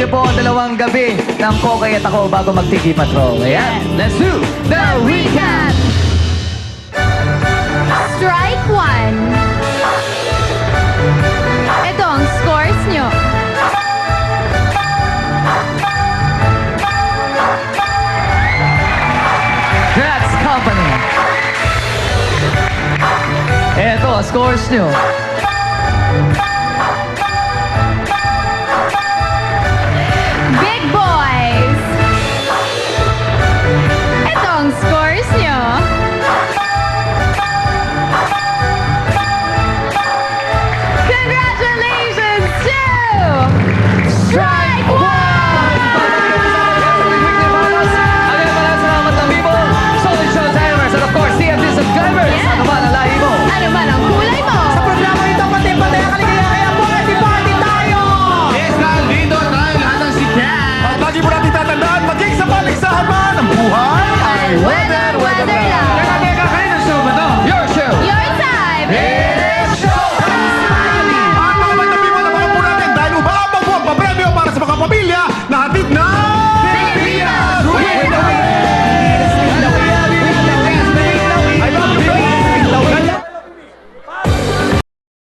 niyo po ang dalawang gabi ng Kokay at ako bago mag-TV Patrol. Ayan, let's do The recap! Strike 1. Ito ang scores nyo. That's Company. Eto, scores nyo.